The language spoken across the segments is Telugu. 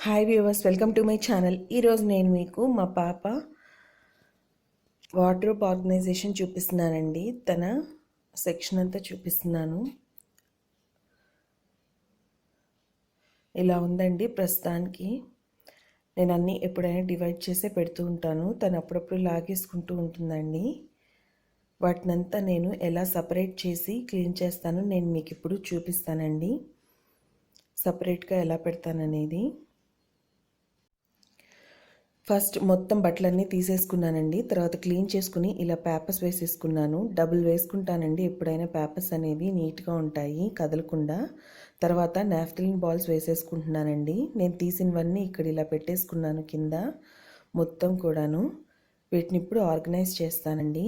Hi viewers, welcome to my channel. ఈరోజు నేను మీకు మా పాప వార్డ్రోబ్ ఆర్గనైజేషన్ చూపిస్తున్నానండి. తన సెక్షన్ అంతా చూపిస్తున్నాను. ఇలా ఉందండి ప్రస్తుతానికి. నేను అన్నీ ఎప్పుడైనా డివైడ్ చేసే పెడుతూ ఉంటాను. తను అప్పుడప్పుడు లాగేసుకుంటూ ఉంటుందండి. వాటినంతా నేను ఎలా సపరేట్ చేసి క్లీన్ చేస్తానో నేను మీకు ఇప్పుడు చూపిస్తానండి. సపరేట్గా ఎలా పెడతాననేది. ఫస్ట్ మొత్తం బట్టలన్నీ తీసేసుకున్నానండి. తర్వాత క్లీన్ చేసుకుని ఇలా పేపర్స్ వేసేసుకున్నాను. డబుల్ వేసుకుంటానండి ఎప్పుడైనా పేపర్స్ అనేవి నీట్గా ఉంటాయి కదలకుండా. తర్వాత నాఫ్థలిన్ బాల్స్ వేసేసుకుంటున్నానండి. నేను తీసినవన్నీ ఇక్కడ ఇలా పెట్టేసుకున్నాను కింద మొత్తం కూడాను. వీటిని ఇప్పుడు ఆర్గనైజ్ చేస్తానండి.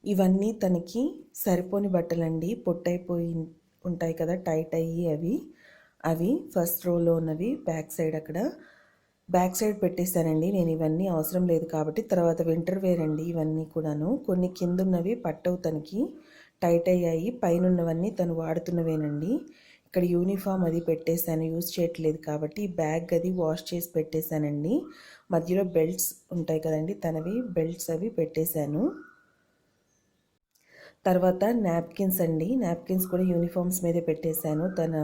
ఇవన్నీ తనకి సరిపోని బట్టలండి. పొట్టయిపోయి ఉంటాయి కదా, టైట్ అయ్యి అవి ఫస్ట్ రోలో ఉన్నవి బ్యాక్ సైడ్ బ్యాక్ సైడ్ పెట్టేశానండి. నేను ఇవన్నీ అవసరం లేదు కాబట్టి. తర్వాత వింటర్ వేర్ అండి ఇవన్నీ కూడాను. కొన్ని కింద ఉన్నవి పట్టవు, తనకి టైట్ అయ్యాయి. పైన ఉన్నవన్నీ తను వాడుతున్నవేనండి. ఇక్కడ యూనిఫామ్ అది పెట్టేశాను, యూజ్ చేయట్లేదు కాబట్టి. బ్యాగ్ అది వాష్ చేసి పెట్టేశానండి. మధ్యలో బెల్ట్స్ ఉంటాయి కదండి తనవి, బెల్ట్స్ అవి పెట్టేశాను. తర్వాత నాప్కిన్స్ అండి, నాప్కిన్స్ కూడా యూనిఫామ్స్ మీదే పెట్టేశాను. తన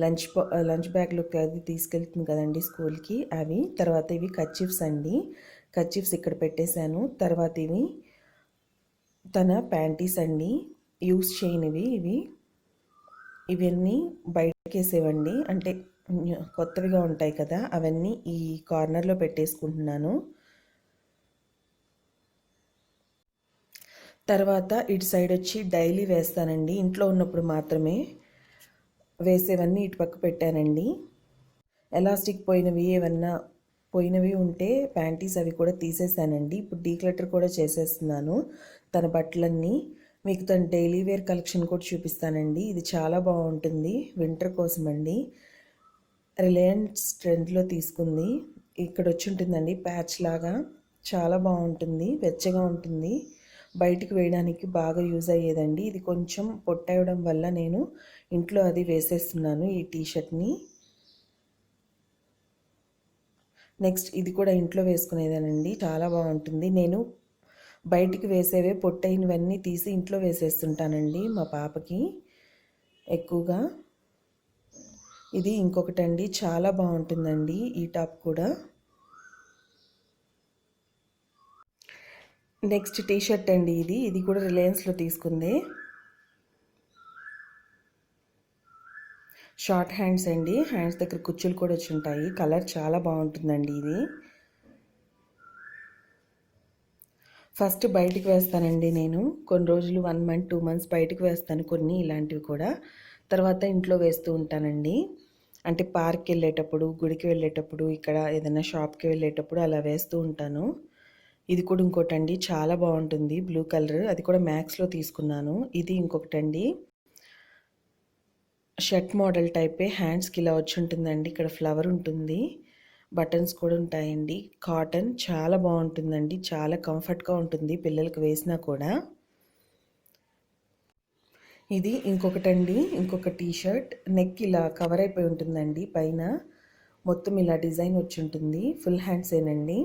లంచ్ బ్యాగ్లోకి అది తీసుకెళ్తుంది కదండి స్కూల్కి, అవి. తర్వాత ఇవి కర్చీఫ్స్ అండి, కర్చీఫ్స్ ఇక్కడ పెట్టేశాను. తర్వాత ఇవి తన ప్యాంటీస్ అండి, యూస్ చేయనివి ఇవన్నీ బయటకేసేవండి, అంటే కొత్తవిగా ఉంటాయి కదా, అవన్నీ ఈ కార్నర్లో పెట్టేసుకుంటున్నాను. తర్వాత ఇటు సైడ్ వచ్చి డైలీ వేస్తానండి, ఇంట్లో ఉన్నప్పుడు మాత్రమే వేసేవన్నీ ఇటు పక్క పెట్టానండి. ఎలాస్టిక్ పోయినవి ఉంటే ప్యాంటీస్ అవి కూడా తీసేసానండి. ఇప్పుడు డీక్లటర్ కూడా చేసేస్తున్నాను తన బట్టలన్నీ. మీకు తన డైలీ వేర్ కలెక్షన్ కూడా చూపిస్తానండి. ఇది చాలా బాగుంటుంది, వింటర్ కోసం అండి. రిలయన్స్ ట్రెండ్లో తీసుకుంది. ఇక్కడ వచ్చి ఉంటుందండి ప్యాచ్ లాగా, చాలా బాగుంటుంది, వెచ్చగా ఉంటుంది, బయటికి వేయడానికి బాగా యూజ్ అయ్యేదండి. ఇది కొంచెం పొట్టవడం వల్ల నేను ఇంట్లో అది వేసేస్తున్నాను ఈ టీషర్ట్ని. నెక్స్ట్ ఇది కూడా ఇంట్లో వేసుకునేదానండి, చాలా బాగుంటుంది. నేను బయటికి వేసేవే పొట్టయినవన్నీ తీసి ఇంట్లో వేసేస్తుంటానండి మా పాపకి ఎక్కువగా. ఇది ఇంకొకటండి, చాలా బాగుంటుందండి ఈ టాప్ కూడా. నెక్స్ట్ టీషర్ట్ అండి, ఇది కూడా రిలయన్స్లో తీసుకుంది. షార్ట్ హ్యాండ్స్ అండి, హ్యాండ్స్ దగ్గర కుచ్చులు కూడా వచ్చి ఉంటాయి. కలర్ చాలా బాగుంటుందండి ఇది. ఫస్ట్ బయటికి వేస్తానండి నేను కొన్ని రోజులు, 1 month 2 months బయటికి వేస్తాను కొన్ని ఇలాంటివి కూడా. తర్వాత ఇంట్లో వేస్తూ ఉంటానండి, అంటే పార్క్కి వెళ్ళేటప్పుడు, గుడికి వెళ్ళేటప్పుడు, ఇక్కడ ఏదైనా షాప్కి వెళ్ళేటప్పుడు అలా వేస్తూ ఉంటాను. ఇది కూడా ఇంకోటండి, చాలా బాగుంటుంది, బ్లూ కలర్, అది కూడా మ్యాక్స్లో తీసుకున్నాను. ఇది ఇంకొకటండి, షర్ట్ మోడల్ టైపే, హ్యాండ్స్కి ఇలా వచ్చి ఉంటుందండి, ఇక్కడ ఫ్లవర్ ఉంటుంది, బటన్స్ కూడా ఉంటాయండి. కాటన్, చాలా బాగుంటుందండి, చాలా కంఫర్ట్గా ఉంటుంది పిల్లలకి వేసినా కూడా. ఇది ఇంకొకటండి, ఇంకొక టీషర్ట్, నెక్ ఇలా కవర్ అయిపోయి ఉంటుందండి, పైన మొత్తం ఇలా డిజైన్ వచ్చి ఉంటుంది, ఫుల్ హ్యాండ్సేనండి.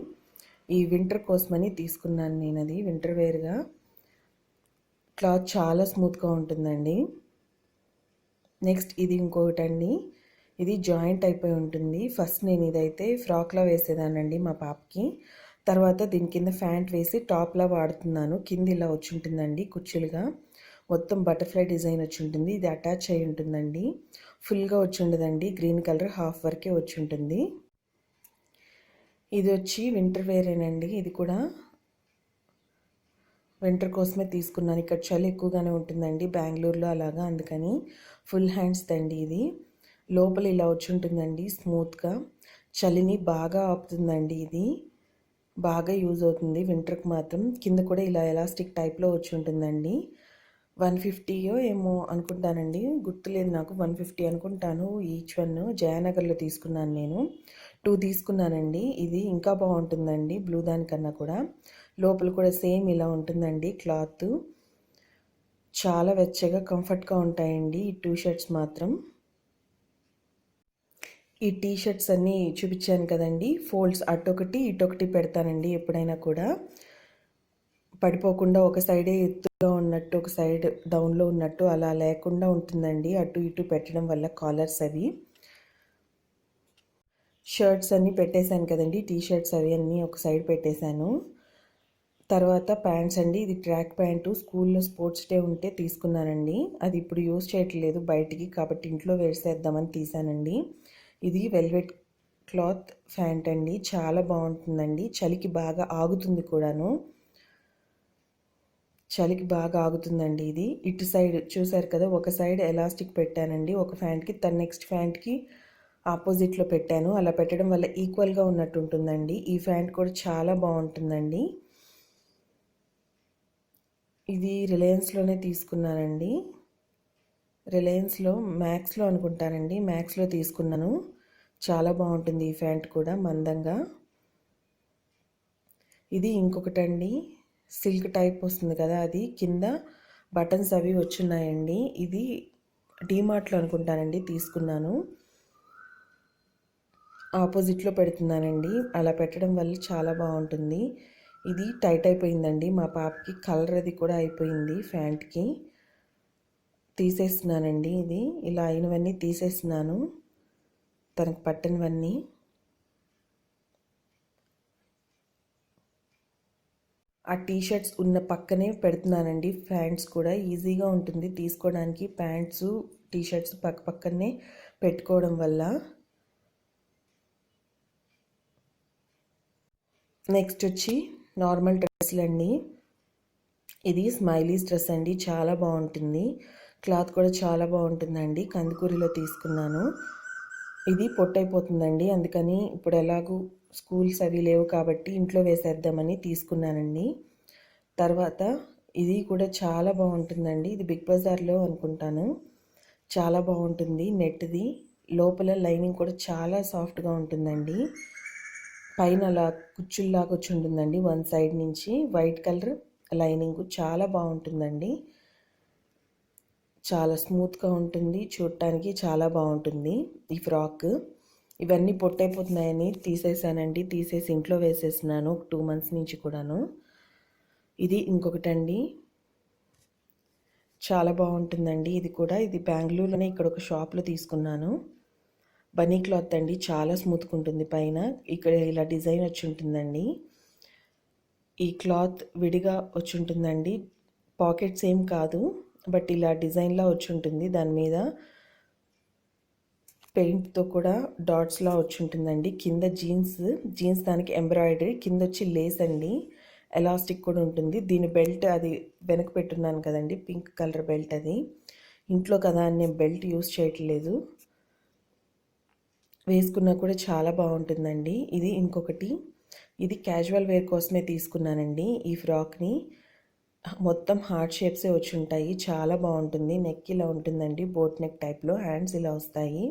ఈ వింటర్ కోసమని తీసుకున్నాను నేను, అది వింటర్ వేర్గా. క్లాత్ చాలా స్మూత్గా ఉంటుందండి. నెక్స్ట్ ఇది ఇంకొకటండి, ఇది జాయింట్ అయిపోయి ఉంటుంది. ఫస్ట్ నేను ఇదైతే ఫ్రాక్లా వేసేదానండి మా పాపకి. తర్వాత దీని కింద ప్యాంట్ వేసి టాప్లా వాడుతున్నాను. కింద ఇలా వచ్చి ఉంటుందండి కుచ్చులుగా, మొత్తం బటర్ఫ్లై డిజైన్ వచ్చి ఉంటుంది. ఇది అటాచ్ అయి ఉంటుందండి, ఫుల్గా వచ్చి ఉండదండి, గ్రీన్ కలర్ హాఫ్ వరకే వచ్చి ఉంటుంది. ఇది వచ్చి వింటర్ వేరేనండి, ఇది కూడా వింటర్ కోసమే తీసుకున్నాను. ఇక్కడ చలి ఎక్కువగానే ఉంటుందండి బెంగళూరులో అలాగా, అందుకని. ఫుల్ హ్యాండ్స్ తండి ఇది, లోపల ఇలా వచ్చి ఉంటుందండి స్మూత్గా, చలిని బాగా ఆపుతుందండి. ఇది బాగా యూజ్ అవుతుంది వింటర్కి మాత్రం. కింద కూడా ఇలా ఎలాస్టిక్ టైప్లో వచ్చి ఉంటుందండి. 150 ఏమో అనుకుంటానండి, గుర్తులేదు నాకు, 150 అనుకుంటాను ఈచ్ వన్. జయానగర్లో తీసుకున్నాను నేను, 2 తీసుకున్నానండి. ఇది ఇంకా బాగుంటుందండి బ్లూ దానికన్నా కూడా. లోపల కూడా సేమ్ ఇలా ఉంటుందండి క్లాత్, చాలా వెచ్చగా కంఫర్ట్గా ఉంటాయండి ఈ 2 షర్ట్స్ మాత్రం. ఈ టీ షర్ట్స్ అన్నీ చూపించాను కదండి, ఫోల్డ్స్ అటొకటి ఇటొకటి పెడతానండి. ఎప్పుడైనా కూడా పడిపోకుండా ఒక సైడే ఎత్తుగా ఉన్నట్టు ఒక సైడ్ డౌన్లో ఉన్నట్టు అలా లేకుండా ఉంటుందండి. అటు ఇటు పెట్టడం వల్ల కాలర్స్ అవి. షర్ట్స్ అన్నీ పెట్టేశాను కదండి, టీ షర్ట్స్ అవి అన్నీ ఒక సైడ్ పెట్టేశాను. తర్వాత ప్యాంట్స్ అండి, ఇది ట్రాక్ ప్యాంటు స్కూల్లో స్పోర్ట్స్ డే ఉంటే తీసుకున్నానండి. అది ఇప్పుడు యూజ్ చేయట్లేదు బయటికి, కాబట్టి ఇంట్లో వేసేద్దామని తీసానండి. ఇది వెల్వెట్ క్లాత్ ప్యాంట్ అండి, చాలా బాగుంటుందండి. చలికి బాగా ఆగుతుంది కూడాను, చలికి బాగా ఆగుతుందండి ఇది. ఇటు సైడ్ చూసారు కదా, ఒక సైడ్ ఎలాస్టిక్ పెట్టానండి ఒక ప్యాంట్కి, నెక్స్ట్ ప్యాంట్కి ఆపోజిట్లో పెట్టాను. అలా పెట్టడం వల్ల ఈక్వల్గా ఉన్నట్టు ఉంటుందండి. ఈ ప్యాంట్ కూడా చాలా బాగుంటుందండి. ఇది రిలయన్స్లోనే తీసుకున్నానండి. రిలయన్స్లో మ్యాక్స్లో అనుకుంటానండి, మ్యాక్స్లో తీసుకున్నాను. చాలా బాగుంటుంది ఈ ప్యాంట్ కూడా, మందంగా. ఇది ఇంకొకటండి, సిల్క్ టైప్ వస్తుంది కదా, అది కింద బటన్స్ అవి వచ్చున్నాయండి. ఇది డీమార్ట్లో అనుకుంటానండి తీసుకున్నాను. ఆపోజిట్లో పెడుతున్నానండి, అలా పెట్టడం వల్ల చాలా బాగుంటుంది. ఇది టైట్ అయిపోయిందండి మా పాపకి, కలర్ అది కూడా అయిపోయింది ప్యాంట్కి. తీసేస్తున్నానండి, ఇది ఇలా అయినవన్నీ తీసేస్తున్నాను, తనకు పట్టనివన్నీ. ఆ టీ షర్ట్స్ ఉన్న పక్కనే పెడుతున్నానండి ప్యాంట్స్ కూడా, ఈజీగా ఉంటుంది తీసుకోవడానికి. ప్యాంట్స్ టీ షర్ట్స్ పక్క పక్కనే పెట్టుకోవడం వల్ల. నెక్స్ట్ వచ్చి నార్మల్ డ్రెస్సులు అండి. ఇది స్మైలీస్ డ్రెస్ అండి, చాలా బాగుంటుంది. క్లాత్ కూడా చాలా బాగుంటుందండి, కందుకూరిలో తీసుకున్నాను. ఇది పొట్టయిపోతుందండి, అందుకని ఇప్పుడు ఎలాగూ స్కూల్స్ అవి లేవు కాబట్టి ఇంట్లో వేసేద్దామని తీసుకున్నానండి. తర్వాత ఇది కూడా చాలా బాగుంటుందండి, ఇది బిగ్ బజార్లో అనుకుంటాను. చాలా బాగుంటుంది, నెట్ది. లోపల లైనింగ్ కూడా చాలా సాఫ్ట్గా ఉంటుందండి. పైన అలా కుచ్చుల్లాగా వచ్చి ఉంటుందండి వన్ సైడ్ నుంచి. వైట్ కలర్ లైనింగ్ చాలా బాగుంటుందండి, చాలా స్మూత్గా ఉంటుంది, చూడటానికి చాలా బాగుంటుంది ఈ ఫ్రాక్. ఇవన్నీ పొట్టైపోతున్నాయని తీసేసానండి, తీసేసి ఇంట్లో వేసేసినాను 2 months నుంచి కూడాను. ఇది ఇంకొకటండి, చాలా బాగుంటుందండి ఇది కూడా. ఇది బెంగళూరులోనే ఇక్కడ ఒక షాప్లో తీసుకున్నాను. బనీ క్లాత్ అండి, చాలా స్మూత్గా ఉంటుంది. పైన ఇక్కడ ఇలా డిజైన్ వచ్చి ఉంటుందండి. ఈ క్లాత్ విడిగా వచ్చి ఉంటుందండి, పాకెట్స్ ఏం కాదు, బట్ ఇలా డిజైన్లా వచ్చి ఉంటుంది. దాని మీద పెయింట్తో కూడా డాట్స్లా వచ్చి ఉంటుందండి. కింద జీన్స్ దానికి ఎంబ్రాయిడరీ, కింద వచ్చి లేస్ అండి, ఎలాస్టిక్ కూడా ఉంటుంది. దీని బెల్ట్ అది వెనక పెట్టున్నాను కదండి, పింక్ కలర్ బెల్ట్. అది ఇంట్లో కదా అని నేను బెల్ట్ యూస్ చేయట్లేదు, వేసుకున్నా కూడా చాలా బాగుంటుందండి. ఇది ఇంకొకటి, ఇది క్యాజువల్ వేర్ కోసమే తీసుకున్నానండి. ఈ ఫ్రాక్ని మొత్తం హార్ట్ షేప్సే వచ్చి ఉంటాయి, చాలా బాగుంటుంది. నెక్ ఇలా ఉంటుందండి, బోట్ నెక్ టైప్లో, హ్యాండ్స్ ఇలా వస్తాయి,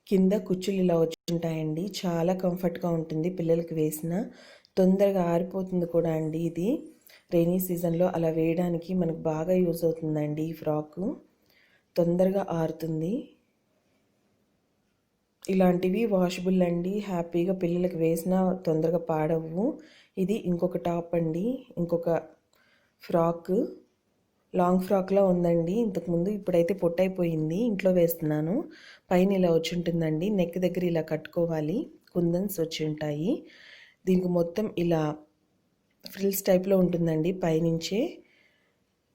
కింద కుచ్చులు ఇలా వచ్చి ఉంటాయండి. చాలా కంఫర్ట్గా ఉంటుంది, పిల్లలకి వేసిన తొందరగా ఆరిపోతుంది కూడా అండి. ఇది రైనీ సీజన్లో అలా వేయడానికి మనకు బాగా యూజ్ అవుతుందండి. ఈ ఫ్రాకు తొందరగా ఆరుతుంది. ఇలాంటివి వాషబుల్ అండి, హ్యాపీగా పిల్లలకి వేసినా తొందరగా పాడవు. ఇది ఇంకొక టాప్ అండి, ఇంకొక ఫ్రాక్, లాంగ్ ఫ్రాక్లా ఉందండి ఇంతకుముందు, ఇప్పుడైతే పొట్టయిపోయింది, ఇంట్లో వేస్తున్నాను. పైన ఇలా వచ్చి ఉంటుందండి, నెక్ దగ్గర ఇలా కట్టుకోవాలి, కుందన్స్ వచ్చి ఉంటాయి. దీనికి మొత్తం ఇలా ఫ్రిల్స్ టైప్లో ఉంటుందండి పైనుంచే,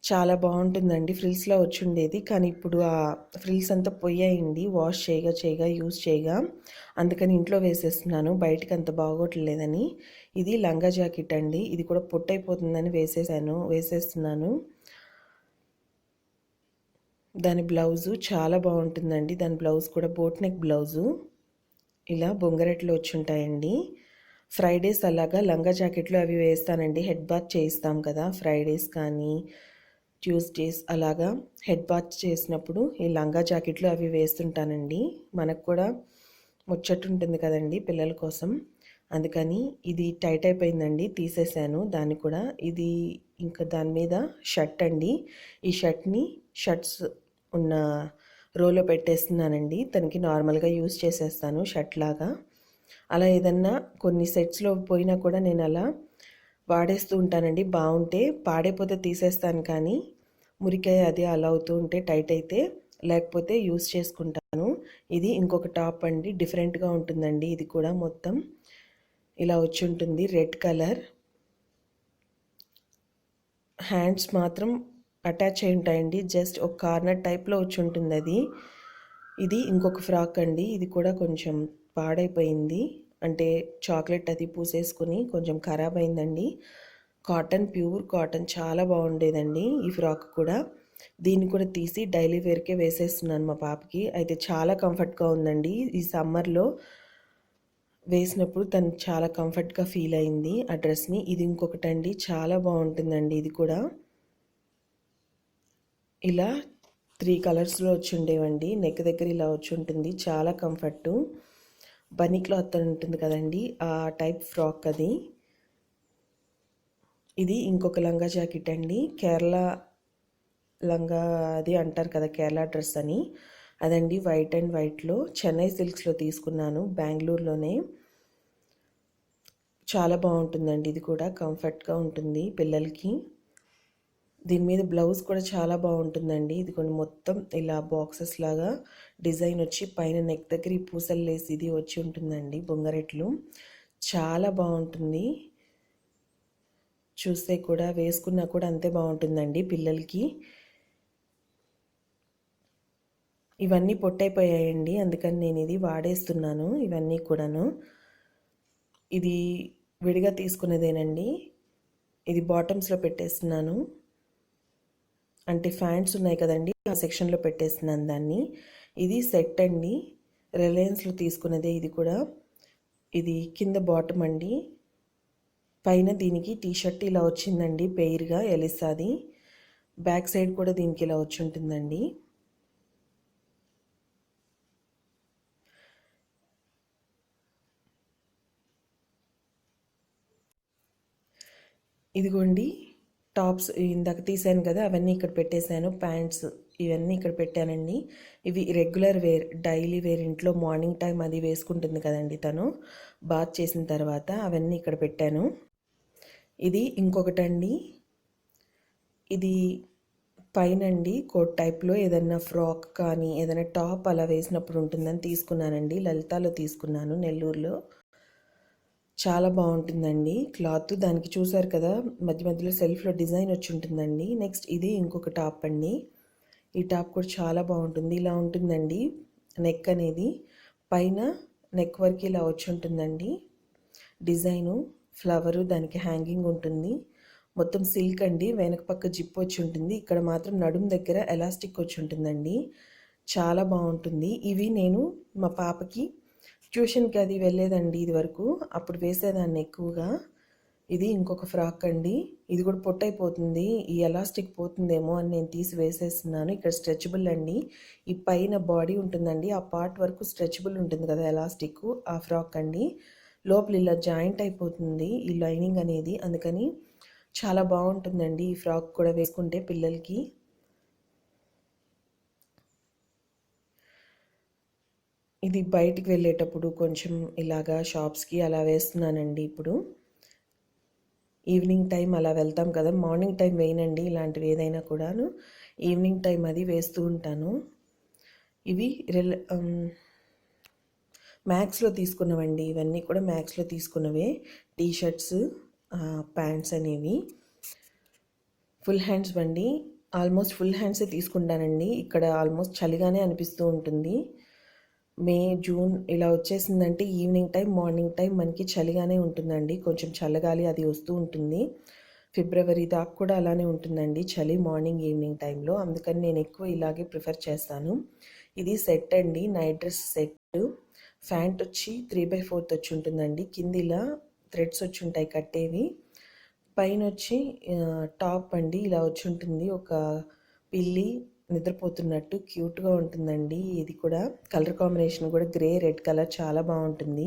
చాలా బాగుంటుందండి. ఫ్రిల్స్లో వచ్చి ఉండేది, కానీ ఇప్పుడు ఆ ఫ్రిల్స్ అంతా పోయాయండి, వాష్ చేయగా యూజ్ చేయగా, అందుకని ఇంట్లో వేసేస్తున్నాను, బయటకు అంత బాగోట్లేదని. ఇది లంగా జాకెట్ అండి, ఇది కూడా పొట్టయిపోతుందని వేసేస్తున్నాను. దాని బ్లౌజు చాలా బాగుంటుందండి, దాని బ్లౌజ్ కూడా బోట్ నెక్ బ్లౌజు, ఇలా బొంగరెట్లు వచ్చి ఉంటాయండి. ఫ్రైడేస్ అలాగా లంగా జాకెట్లు అవి వేస్తానండి, హెడ్ బాత్ చేయిస్తాం కదా ఫ్రైడేస్ కానీ ట్యూస్డేస్, అలాగా హెడ్ బాత్ చేసినప్పుడు ఈ లంగా జాకెట్లు అవి వేస్తుంటానండి. మనకు కూడా ముచ్చట్టు ఉంటుంది కదండి పిల్లల కోసం, అందుకని. ఇది టైట్ అయిపోయిందండి, తీసేసాను దాన్ని కూడా. ఇది ఇంకా దాని మీద షర్ట్ అండి, ఈ షర్ట్స్ ఉన్న రోలో పెట్టేస్తున్నానండి. తనకి నార్మల్గా యూజ్ చేసేస్తాను షర్ట్ లాగా. అలా ఏదన్నా కొన్ని సెట్స్లో పోయినా కూడా నేను అలా వాడేస్తూ ఉంటానండి. బాగుంటే పాడైపోతే తీసేస్తాను, కానీ మురికాయ అది అలా అవుతూ ఉంటే టైట్ అయితే, లేకపోతే యూజ్ చేసుకుంటాను. ఇది ఇంకొక టాప్ అండి, డిఫరెంట్గా ఉంటుందండి. ఇది కూడా మొత్తం ఇలా వచ్చి ఉంటుంది, రెడ్ కలర్. హ్యాండ్స్ మాత్రం అటాచ్ అయి ఉంటాయండి, జస్ట్ ఒక కార్నర్ టైప్లో వచ్చి ఉంటుంది అది. ఇది ఇంకొక ఫ్రాక్ అండి, ఇది కూడా కొంచెం పాడైపోయింది, అంటే చాక్లెట్ అది పూసేసుకుని కొంచెం ఖరాబ్ అయిందండి. కాటన్, ప్యూర్ కాటన్, చాలా బాగుండేదండి ఈ ఫ్రాక్ కూడా. దీన్ని కూడా తీసి డైలీ వేర్కే వేసేస్తున్నాను మా పాపకి. అయితే చాలా కంఫర్ట్గా ఉందండి. ఈ సమ్మర్లో వేసినప్పుడు తను చాలా కంఫర్ట్గా ఫీల్ అయింది ఆ డ్రెస్ని. ఇది ఇంకొకటండి, చాలా బాగుంటుందండి ఇది కూడా. ఇలా 3 కలర్స్లో వచ్చి ఉండేవండి. నెక్ దగ్గర ఇలా వచ్చి ఉంటుంది, చాలా కంఫర్టు. బనీ క్లాత్ ఉంటుంది కదండి, ఆ టైప్ ఫ్రాక్ అది. ఇది ఇంకొక లంగా జాకెట్ అండి, కేరళ లంగా అది అంటారు కదా, కేరళ డ్రెస్ అని. అదండి, వైట్ అండ్ వైట్లో చెన్నై సిల్క్స్లో తీసుకున్నాను, బెంగళూరులోనే. చాలా బాగుంటుందండి ఇది కూడా, కంఫర్ట్గా ఉంటుంది పిల్లలకి. దీని మీద బ్లౌజ్ కూడా చాలా బాగుంటుందండి. ఇది కొన్ని మొత్తం ఇలా బాక్సెస్ లాగా డిజైన్ వచ్చి పైన నెక్ దగ్గర ఈ పూసలు లేసి ఇది వచ్చి ఉంటుందండి, బొంగరెట్లు. చాలా బాగుంటుంది, చూస్తే కూడా వేసుకున్నా కూడా అంతే బాగుంటుందండి పిల్లలకి. ఇవన్నీ పొట్టైపోయాయండి, అందుకని నేను ఇది వాడేస్తున్నాను ఇవన్నీ కూడాను. ఇది విడిగా తీసుకునేదేనండి, ఇది బాటమ్స్లో పెట్టేస్తున్నాను, అంటే ఫ్యాంట్స్ ఉన్నాయి కదండి ఆ సెక్షన్లో పెట్టేస్తున్నాను దాన్ని. ఇది సెట్ అండి, రిలయన్స్లో తీసుకున్నదే ఇది కూడా. ఇది కింద బాటమ్ అండి, పైన దీనికి టీషర్ట్ ఇలా వచ్చిందండి పెయిర్గా, ఎలిసాది. బ్యాక్ సైడ్ కూడా దీనికి ఇలా వచ్చి ఉంటుందండి. ఇదిగోండి టాప్స్ ఇందాక తీసాను కదా, అవన్నీ ఇక్కడ పెట్టేశాను. ప్యాంట్స్ ఇవన్నీ ఇక్కడ పెట్టానండి. ఇవి రెగ్యులర్ వేర్, డైలీ వేర్, ఇంట్లో మార్నింగ్ టైం అది వేసుకుంటుంది కదండి తను బాత్ చేసిన తర్వాత, అవన్నీ ఇక్కడ పెట్టాను. ఇది ఇంకొకటండి, ఇది పైనండి కోట్ టైప్లో ఏదైనా ఫ్రాక్ కానీ ఏదైనా టాప్ అలా వేసినప్పుడు ఉంటుందని తీసుకున్నానండి. లలితాలో తీసుకున్నాను, నెల్లూరులో. చాలా బాగుంటుందండి క్లాత్. దానికి చూసారు కదా మధ్య మధ్యలో సెల్ఫ్లో డిజైన్ వచ్చి ఉంటుందండి. నెక్స్ట్ ఇది ఇంకొక టాప్ అండి, ఈ టాప్ కూడా చాలా బాగుంటుంది. ఇలా ఉంటుందండి నెక్ అనేది, పైన నెక్ వరకు ఇలా వచ్చి ఉంటుందండి డిజైను, ఫ్లవరు, దానికి హ్యాంగింగ్ ఉంటుంది. మొత్తం సిల్క్ అండి, వెనక పక్క జిప్ వచ్చి ఉంటుంది, ఇక్కడ మాత్రం నడుము దగ్గర ఎలాస్టిక్ వచ్చి ఉంటుందండి. చాలా బాగుంటుంది. ఇవి నేను మా పాపకి ట్యూషన్కి అది వెళ్ళేదండి ఇది వరకు, అప్పుడు వేసేదాన్ని ఎక్కువగా. ఇది ఇంకొక ఫ్రాక్ అండి, ఇది కూడా పొట్టైపోతుంది, ఈ ఎలాస్టిక్ పోతుందేమో అని నేను తీసి వేసేస్తున్నాను. ఇక్కడ స్ట్రెచబుల్ అండి, ఈ పైన బాడీ ఉంటుందండి, ఆ పార్ట్ వరకు స్ట్రెచబుల్ ఉంటుంది కదా ఎలాస్టిక్, ఆ ఫ్రాక్ అండి. లోపల ఇలా జాయింట్ అయిపోతుంది ఈ లైనింగ్ అనేది, అందుకని చాలా బాగుంటుందండి ఈ ఫ్రాక్ కూడా వేసుకుంటే పిల్లలకి. ఇది బయటికి వెళ్ళేటప్పుడు కొంచెం ఇలాగా షాప్స్కి అలా వేస్తున్నానండి. ఇప్పుడు ఈవినింగ్ టైం అలా వెళ్తాం కదా, మార్నింగ్ టైం వేయనండి ఇలాంటివి ఏదైనా కూడాను, ఈవినింగ్ టైం అది వేస్తూ ఉంటాను. ఇవి మ్యాక్స్లో తీసుకున్నవండి, ఇవన్నీ కూడా మ్యాక్స్లో తీసుకున్నవే. టీషర్ట్స్, ప్యాంట్స్ అనేవి ఫుల్ హ్యాండ్స్ బండి, ఆల్మోస్ట్ ఫుల్ హ్యాండ్సే తీసుకుంటానండి. ఇక్కడ ఆల్మోస్ట్ చలిగానే అనిపిస్తూ ఉంటుంది. మే, జూన్ ఇలా వచ్చేసిందంటే ఈవినింగ్ టైం, మార్నింగ్ టైం మనకి చలిగానే ఉంటుందండి, కొంచెం చల్లగాలి అది వస్తూ ఉంటుంది. ఫిబ్రవరి దాకా కూడా అలానే ఉంటుందండి చలి, మార్నింగ్ ఈవినింగ్ టైంలో, అందుకని నేను ఎక్కువ ఇలాగే ప్రిఫర్ చేస్తాను. ఇది సెట్ అండి, నైట్ డ్రెస్ సెట్. ప్యాంట్ వచ్చి 3/4 వచ్చి ఉంటుందండి, కింద ఇలా థ్రెడ్స్ వచ్చి ఉంటాయి కట్టేవి. పైన వచ్చి టాప్ అండి, ఇలా వచ్చి ఉంటుంది, ఒక పిల్లి నిద్రపోతున్నట్టు క్యూట్గా ఉంటుందండి. ఇది కూడా కలర్ కాంబినేషన్ కూడా గ్రే రెడ్ కలర్, చాలా బాగుంటుంది.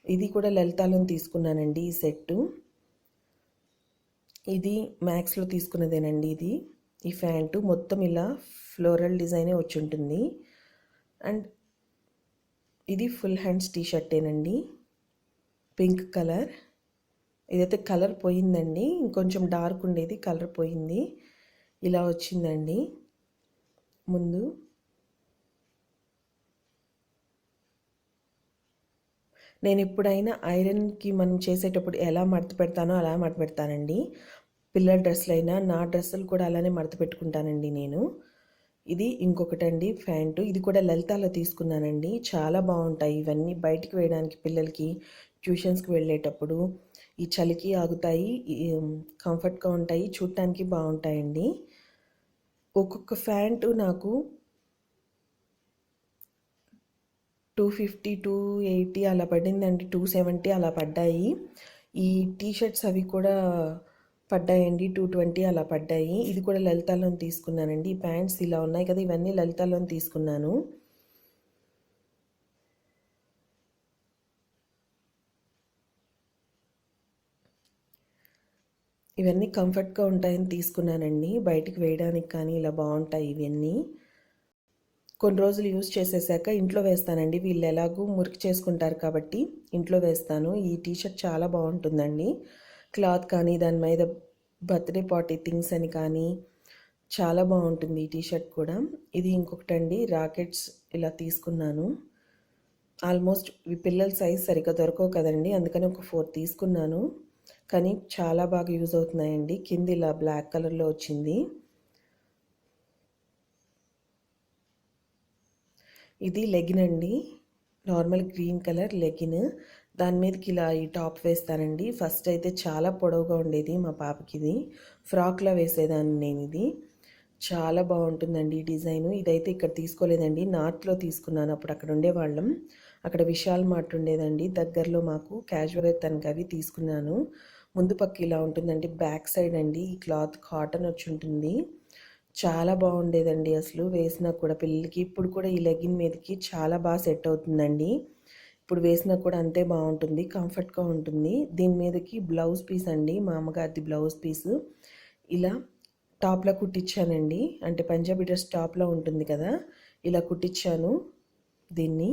ఇది కూడా లలితాలో తీసుకున్నానండి ఈ సెట్టు. ఇది మ్యాక్స్లో తీసుకున్నదేనండి ఇది. ఈ ప్యాంటు మొత్తం ఇలా ఫ్లోరల్ డిజైనే వచ్చి ఉంటుంది. అండ్ ఇది ఫుల్ హ్యాండ్స్ టీషర్టేనండి, పింక్ కలర్. ఇదైతే కలర్ పోయిందండి, ఇంకొంచెం డార్క్ ఉండేది, కలర్ పోయింది. ఇలా వచ్చిందండి ముందు. నేను ఎప్పుడైనా ఐరన్కి మనం చేసేటప్పుడు ఎలా మడత పెడతానో అలా మడత పెడతానండి. పిల్లల డ్రెస్సులు అయినా నా డ్రెస్సులు కూడా అలానే మడత పెట్టుకుంటానండి నేను. ఇది ఇంకొకటండి ప్యాంటు, ఇది కూడా లలితాలో తీసుకున్నానండి. చాలా బాగుంటాయి ఇవన్నీ బయటికి వేయడానికి, పిల్లలకి ట్యూషన్స్కి వెళ్ళేటప్పుడు ఈ చలికి ఆగుతాయి, కంఫర్ట్గా ఉంటాయి, చూడటానికి బాగుంటాయండి. ఒక్కొక్క ప్యాంటు నాకు 250, 280 అలా పడిందండి, 270 అలా పడ్డాయి. ఈ టీషర్ట్స్ అవి కూడా పడ్డాయండి, 220 అలా పడ్డాయి. ఇది కూడా లలితాలో తీసుకున్నానండి. ఈ ప్యాంట్స్ ఇలా ఉన్నాయి కదా, ఇవన్నీ లలితాలో తీసుకున్నాను. ఇవన్నీ కంఫర్ట్గా ఉంటాయని తీసుకున్నానండి, బయటికి వేయడానికి కానీ ఇలా బాగుంటాయి ఇవన్నీ. కొన్ని రోజులు యూజ్ చేసేసాక ఇంట్లో వేస్తానండి. వీళ్ళు ఎలాగూ మురికి చేసుకుంటారు కాబట్టి ఇంట్లో వేస్తాను. ఈ టీషర్ట్ చాలా బాగుంటుందండి, క్లాత్ కానీ దాని మీద బర్త్డే పార్టీ థింగ్స్ అని కానీ చాలా బాగుంటుంది ఈ టీషర్ట్ కూడా. ఇది ఇంకొకటండి, రాకెట్స్ ఇలా తీసుకున్నాను. ఆల్మోస్ట్ ఈ పిల్లల సైజ్ సరిగ్గా దొరకవు కదండి, అందుకని ఒక 4 తీసుకున్నాను. కానీ చాలా బాగా యూజ్ అవుతున్నాయండి. కింద ఇలా బ్లాక్ కలర్లో వచ్చింది. ఇది లెగిన్ అండి, నార్మల్ గ్రీన్ కలర్ లెగిన్. దాని మీదకి ఇలా ఈ టాప్ వేస్తానండి. ఫస్ట్ అయితే చాలా పొడవుగా ఉండేది మా పాపకి, ఇది ఫ్రాక్లా వేసేదాన్ని నేను. ఇది చాలా బాగుంటుందండి ఈ డిజైను. ఇదైతే ఇక్కడ తీసుకోలేదండి, నార్త్లో తీసుకున్నాను. అప్పుడు అక్కడ ఉండేవాళ్ళం, అక్కడ విశాల్ మార్ట్ ఉండేదండి దగ్గరలో మాకు. క్యాజువల్ తనకి అవి తీసుకున్నాను. ముందు పక్క ఇలా ఉంటుందండి, బ్యాక్ సైడ్ అండి ఈ క్లాత్ కాటన్ వచ్చి ఉంటుంది. చాలా బాగుండేదండి అసలు, వేసినా కూడా పిల్లలకి. ఇప్పుడు కూడా ఈ లెగిన్ మీదకి చాలా బాగా సెట్ అవుతుందండి. ఇప్పుడు వేసినా కూడా అంతే బాగుంటుంది, కంఫర్ట్గా ఉంటుంది. దీని మీదకి బ్లౌజ్ పీస్ అండి, మా అమ్మగారిది బ్లౌజ్ పీసు ఇలా టాప్లో కుట్టించానండి. అంటే పంజాబీ డ్రెస్ టాప్లో ఉంటుంది కదా, ఇలా కుట్టించాను దీన్ని.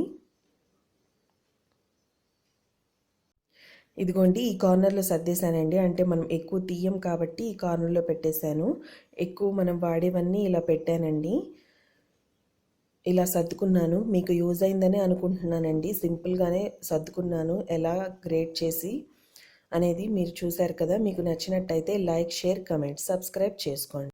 ఇదిగోండి ఈ కార్నర్లో సర్దేశానండి, అంటే మనం ఎక్కువ తీయం కాబట్టి ఈ కార్నర్లో పెట్టేశాను. ఎక్కువ మనం వాడేవన్నీ ఇలా పెట్టానండి. ఇలా సర్దుకున్నాను. మీకు యూజ్ అయిందని అనుకుంటున్నానండి. సింపుల్గానే సర్దుకున్నాను, ఎలా గ్రేడ్ చేసి అనేది మీరు చూశారు కదా. మీకు నచ్చినట్టయితే లైక్, షేర్, కమెంట్, సబ్స్క్రైబ్ చేసుకోండి.